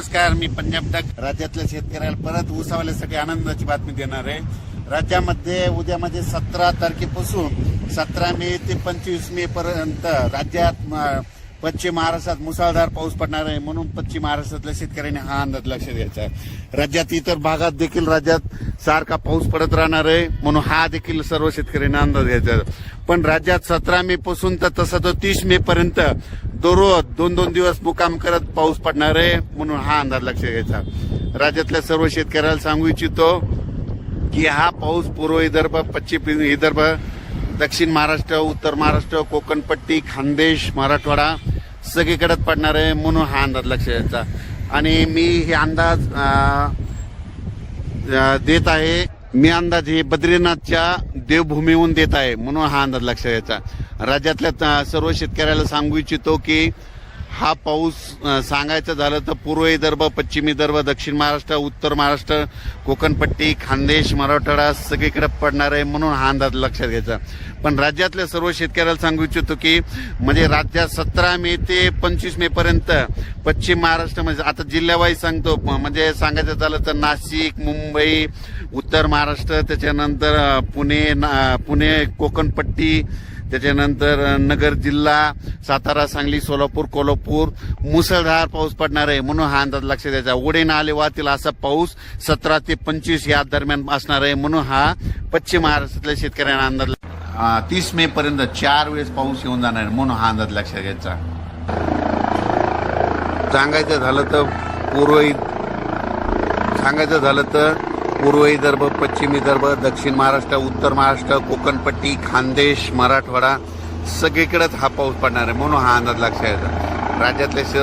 नमस्कार, मी पंजाब डक. राज्यातल्या शेतकऱ्याला परत ऊसावाल्यासाठी आनंदाची बातमी देणार आहे. राज्यामध्ये उद्यामध्ये 17 तारखेपासून 17 मे ते 25 मे पर्यंत राज्यात पश्चिम महाराष्ट्रात मुसळधार पाऊस पडणार आहे. म्हणून पश्चिम महाराष्ट्रातल्या शेतकऱ्यांनी हा अंदाज लक्षात घ्यायचा आहे. राज्यात इतर भागात देखील राज्यात सारखा पाऊस पडत राहणार आहे, म्हणून हा देखील सर्व शेतकऱ्यांनी अंदाज घ्यायचा आहे. पण राज्यात 17 मे पासून तर तसं तो 30 मे पर्यंत दररोज 2-2 दिवस मुक्काम करत पाऊस पडणार आहे, म्हणून हा अंदाज लक्षात घ्यायचा. राज्यातल्या सर्व शेतकऱ्याला सांगू इच्छितो की हा पाऊस पूर्व विदर्भ, पश्चिम विदर्भ, दक्षिण महाराष्ट्र, उत्तर महाराष्ट्र, कोकणपट्टी, खानदेश, मराठवाडा सगळीकडे पडणार आहे, म्हणून हा अंदाज लक्षात घ्यायचा. आणि मी हे अंदाज देत आहे. मी अंदाज हे बद्रीनाथच्या देवभूमीहून देत आहे, म्हणून हा अंदाज लक्षात घ्यायचा. राज्यातल्या सर्व शेतकऱ्याला सांगू इच्छितो की हा पाऊस सांगायचं झालं तर पूर्व विदर्भ, पश्चिम विदर्भ, दक्षिण महाराष्ट्र, उत्तर महाराष्ट्र, कोकणपट्टी, खानदेश, मराठवाडा सगळीकडे पडणार आहे, म्हणून हा अंदाज लक्षात घ्यायचा. पण राज्यातल्या सर्व शेतकऱ्याला सांगू इच्छितो की म्हणजे राज्यात 17 मे ते 25 मे पर्यंत पश्चिम महाराष्ट्र म्हणजे आता जिल्ह्यावाईज सांगतो, म्हणजे सांगायचं झालं तर नाशिक, मुंबई, उत्तर महाराष्ट्र, त्याच्यानंतर पुणे, कोकणपट्टी, त्याच्यानंतर नगर जिल्हा, सातारा, सांगली, सोलापूर, कोल्हापूर मुसळधार पाऊस पडणार आहे, म्हणून हा अंदाज लक्षात द्यायचा. ओढे नाले वाहतील असा पाऊस 17 ते 25 या दरम्यान असणार आहे, म्हणून हा पश्चिम महाराष्ट्रातल्या शेतकऱ्यांना अंदाज 30 मे पर्यंत 4 वेळेस पाऊस येऊन जाणार आहे, म्हणून हा अंदाज लक्षात घ्यायचा. सांगायचं झालं तर पूर्व विदर्भ, पश्चिम विदर्भ, दक्षिण महाराष्ट्र, उत्तर महाराष्ट्र, कोकणपट्टी, खानदेश, मराठवाडा सगळीकडेच हा पाऊस पडणार आहे, म्हणून हा अंदाज लक्षात घ्यायचा. राज्यातले सर्व